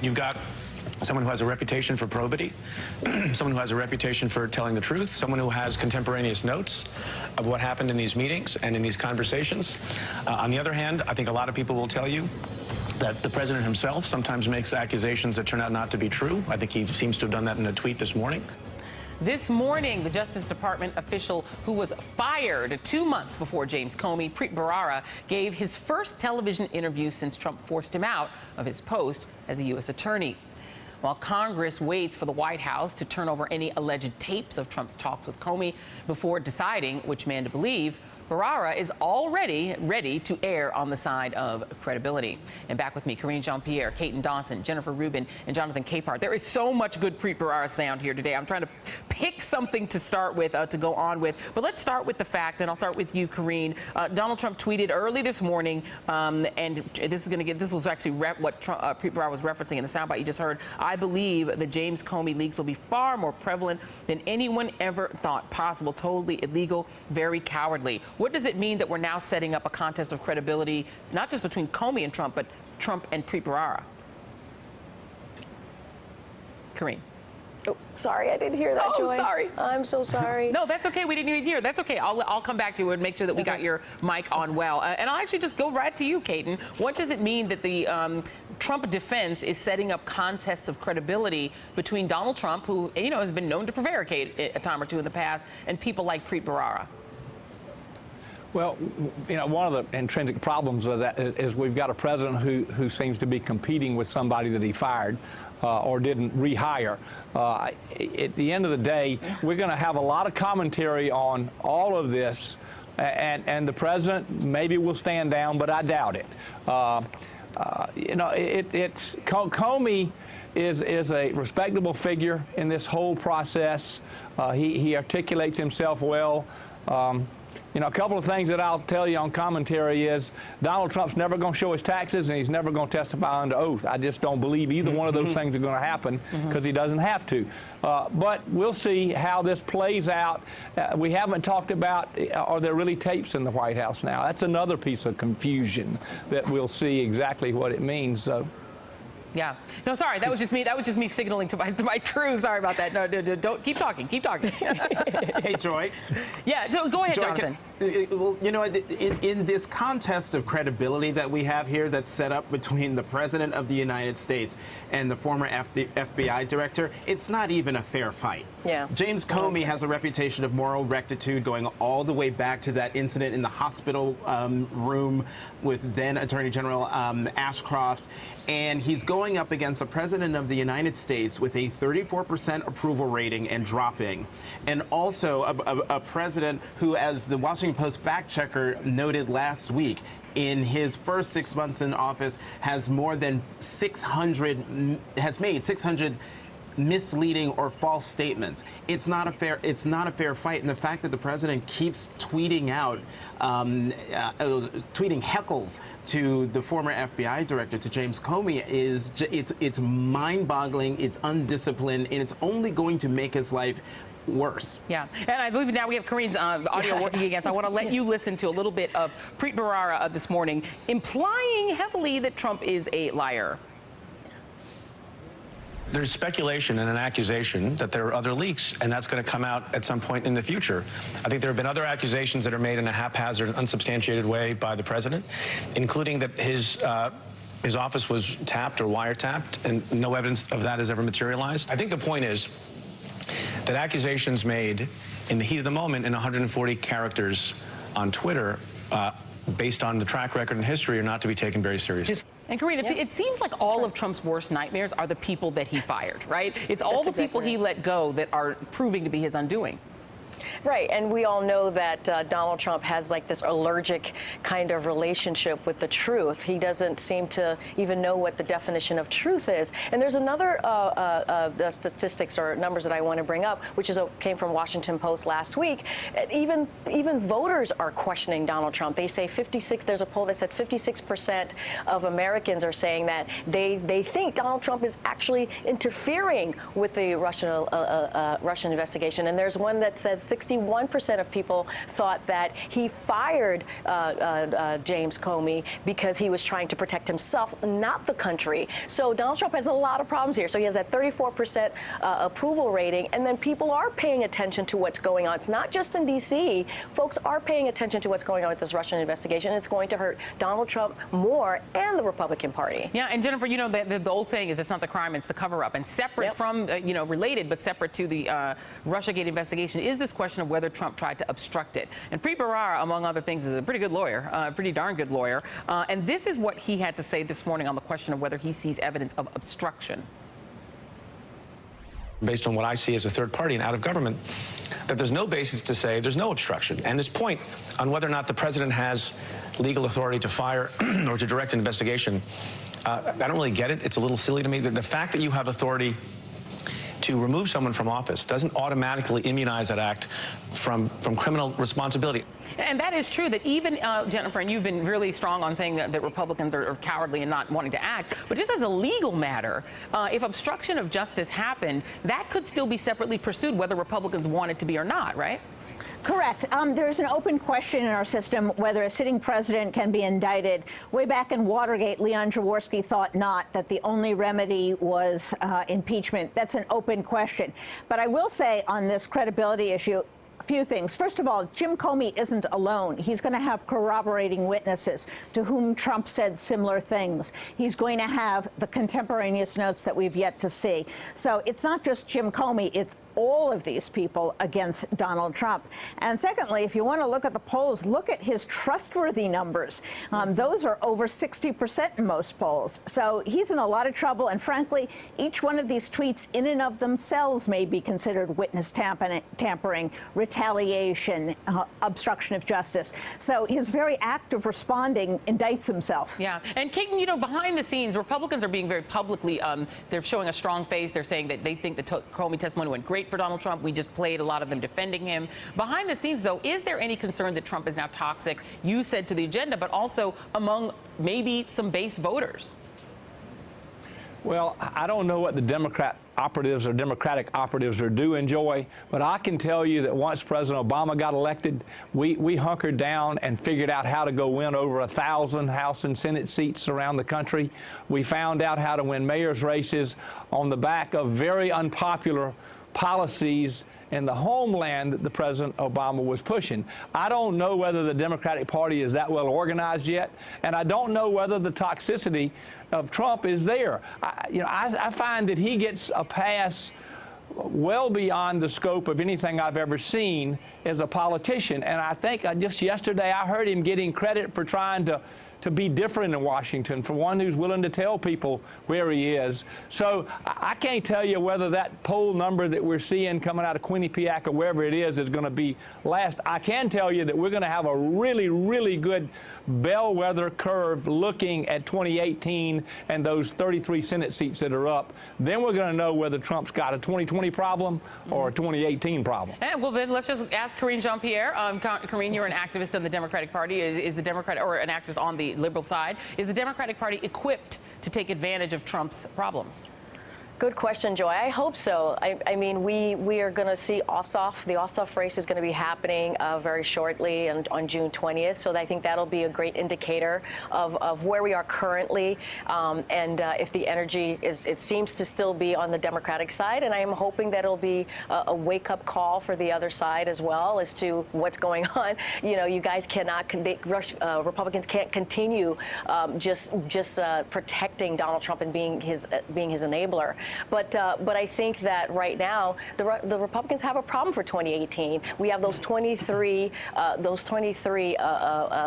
You've got someone who has a reputation for probity, someone who has a reputation for telling the truth, someone who has contemporaneous notes of what happened in these meetings and in these conversations. On the other hand, I think a lot of people will tell you that the president himself sometimes makes accusations that turn out not to be true. I think he seems to have done that in a tweet this morning. This morning, the Justice Department official who was fired 2 months before James Comey, Preet Bharara, gave his first television interview since Trump forced him out of his post as a U.S. attorney. While Congress waits for the White House to turn over any alleged tapes of Trump's talks with Comey before deciding which man to believe, Bharara is already ready to err on the side of credibility. And back with me, Karine Jean-Pierre, Caton Dawson, Jennifer Rubin, and Jonathan Capehart. There is so much good Preet Bharara sound here today. I'm trying to pick something to start with, to go on with. But let's start with the fact, and I'll start with you, Karine. Donald Trump tweeted early this morning, and this was actually what Preet Bharara was referencing in the soundbite you just heard. I believe the James Comey leaks will be far more prevalent than anyone ever thought possible. Totally illegal, very cowardly. What does it mean that we're now setting up a contest of credibility, not just between Comey and Trump, but Trump and Preet Bharara? Karine. Oh, sorry, I didn't hear that, Joy. Oh, sorry. I'm so sorry. No, that's okay. We didn't even hear. That's okay. I'll come back to you and make sure that we got your mic on well. And I'll actually just go right to you, Caton. What does it mean that the Trump defense is setting up contests of credibility between Donald Trump, who has been known to prevaricate a time or two in the past, and people like Preet Bharara? Well, one of the intrinsic problems of that is we've got a president who seems to be competing with somebody that he fired or didn't rehire. At the end of the day, we're going to have a lot of commentary on all of this, and the president maybe will stand down, but I doubt it. Comey is a respectable figure in this whole process. He articulates himself well. A couple of things that I'll tell you on commentary is Donald Trump's never going to show his taxes, and he's never going to testify under oath. I just don't believe either one of those things are going to happen because he doesn't have to. But we'll see how this plays out. We haven't talked about, are there really tapes in the White House now? That's another piece of confusion that we'll see exactly what it means. Yeah. No, sorry. That was just me. That was just me signaling to my crew. Sorry about that. No, don't keep talking. Keep talking. Hey, Joy. Yeah. So go ahead, Joy, Jonathan. Well, in this contest of credibility that we have here that's set up between the President of the United States and the former FBI Director, it's not even a fair fight. Yeah. James Comey has a reputation of moral rectitude going all the way back to that incident in the hospital room with then Attorney General Ashcroft. And he's going up against the President of the United States with a 34% approval rating and dropping. And also a president who, as the Washington Post fact checker noted last week, in his first 6 months in office has made 600 misleading or false statements. It's not a fair fight, and the fact that the president keeps tweeting out tweeting heckles to the former FBI director, to James Comey, it's mind-boggling, it's undisciplined, and it's only going to make his life worse. Yeah, and I believe now we have Karine's audio working again, so I want to let you listen to a little bit of Preet Bharara this morning, implying heavily that Trump is a liar. There's speculation and an accusation that there are other leaks, and that's going to come out at some point in the future. I think there have been other accusations that are made in a haphazard and unsubstantiated way by the president, including that his office was tapped or wiretapped, and no evidence of that has ever materialized. I think the point is that accusations made in the heat of the moment in 140 characters on Twitter, based on the track record and history, are not to be taken very seriously. And Karine, it seems like all of Trump's worst nightmares are the people that he fired, right? It's all the people he let go that are proving to be his undoing. Right, and we all know that Donald Trump has like this allergic kind of relationship with the truth. He doesn't seem to even know what the definition of truth is. And there's another statistics or numbers that I want to bring up, which came from Washington Post last week. Even voters are questioning Donald Trump. They say 56. There's a poll that said 56% of Americans are saying that they think Donald Trump is actually interfering with the Russian investigation. And there's one that says 61% of people thought that he fired James Comey because he was trying to protect himself, not the country. So Donald Trump has a lot of problems here. So he has that 34% approval rating, and then people are paying attention to what's going on. It's not just in D.C. Folks are paying attention to what's going on with this Russian investigation. It's going to hurt Donald Trump more and the Republican Party. Yeah, and Jennifer, you know, the old saying is it's not the crime, it's the cover-up. And separate from, you know, related but separate to the Russiagate investigation is this question of whether Trump tried to obstruct it. And Preet Bharara, among other things, is a pretty good lawyer, pretty darn good lawyer. And this is what he had to say this morning on the question of whether he sees evidence of obstruction. Based on what I see as a third party and out of government, that there's no basis to say there's no obstruction. And this point on whether or not the president has legal authority to fire or to direct an investigation, I don't really get it. It's a little silly to me. The fact that you have authority to remove someone from office doesn't automatically immunize that act from criminal responsibility. And that is true that even, Jennifer, and you've been really strong on saying that Republicans are cowardly and not wanting to act, but just as a legal matter, if obstruction of justice happened, that could still be separately pursued whether Republicans want it to be or not, right? Correct. There's an open question in our system whether a sitting president can be indicted. Way back in Watergate, Leon Jaworski thought not, that the only remedy was impeachment. That's an open question. But I will say on this credibility issue, a few things. First of all, Jim Comey isn't alone. He's going to have corroborating witnesses to whom Trump said similar things. He's going to have the contemporaneous notes that we've yet to see. So it's not just Jim Comey, it's all of these people against Donald Trump. And secondly, if you want to look at the polls, look at his trustworthy numbers. Those are over 60% in most polls. So he's in a lot of trouble. And frankly, each one of these tweets in and of themselves may be considered witness tampering, retaliation, obstruction of justice. So his very act of responding indicts himself. Yeah. And Kate, you know, behind the scenes, Republicans are being very publicly, they're showing a strong face. They're saying that they think the Comey testimony went great for Donald Trump. We just played a lot of them defending him. Behind the scenes, though, is there any concern that Trump is now toxic? You said to the agenda, but also among maybe some base voters. Well, I don't know what the Democratic operatives are doing, Joy, but I can tell you that once President Obama got elected, we hunkered down and figured out how to go win over 1,000 House and Senate seats around the country. We found out how to win mayor's races on the back of very unpopular policies in the homeland that the President Obama was pushing. I don't know whether the Democratic Party is that well organized yet, and I don't know whether the toxicity of Trump is there. I find that he gets a pass well beyond the scope of anything I've ever seen as a politician. And I think just yesterday I heard him getting credit for trying to be different in Washington, for one who's willing to tell people where he is. So I can't tell you whether that poll number that we're seeing coming out of Quinnipiac or wherever it is going to be last. I can tell you that we're going to have a really, really good bellwether curve looking at 2018 and those 33 Senate seats that are up. Then we're going to know whether Trump's got a 2020 problem or a 2018 problem. And well, then let's just ask Karine Jean-Pierre. Karine, you're an activist in the Democratic Party. Is the Democrat, or an activist on the liberal side, is the Democratic Party equipped to take advantage of Trump's problems? Good question, Joy. I hope so. I mean, we are going to see Ossoff. The Ossoff race is going to be happening very shortly and on June 20th. So I think that'll be a great indicator of where we are currently. And if the energy is, it seems to still be on the Democratic side. And I am hoping that it'll be a wake-up call for the other side as well as to what's going on. You know, you guys cannot, Republicans can't continue just protecting Donald Trump and being his enabler. But I think that right now the Republicans have a problem for 2018. We have those 23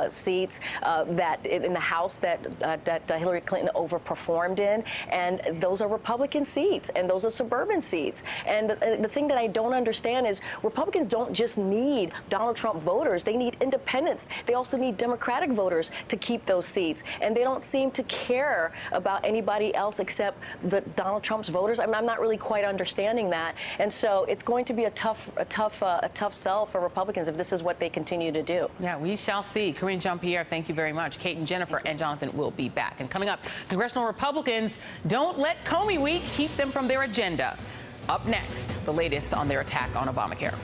seats that in the House that Hillary Clinton overperformed in, and those are Republican seats, and those are suburban seats. And the thing that I don't understand is Republicans don't just need Donald Trump voters; they need independents. They also need Democratic voters to keep those seats, and they don't seem to care about anybody else except Donald Trump's voters. I mean, I'm not really quite understanding that, and so it's going to be a tough sell for Republicans if this is what they continue to do. Yeah, we shall see. Karine Jean-Pierre, thank you very much. Kate and Jennifer and Jonathan will be back. And coming up, congressional Republicans don't let Comey Week keep them from their agenda. Up next, the latest on their attack on Obamacare.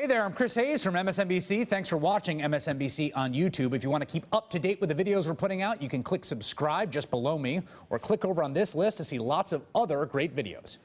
Hey there, I'm Chris Hayes from MSNBC. Thanks for watching MSNBC on YouTube. If you want to keep up to date with the videos we're putting out, you can click subscribe just below me or click over on this list to see lots of other great videos.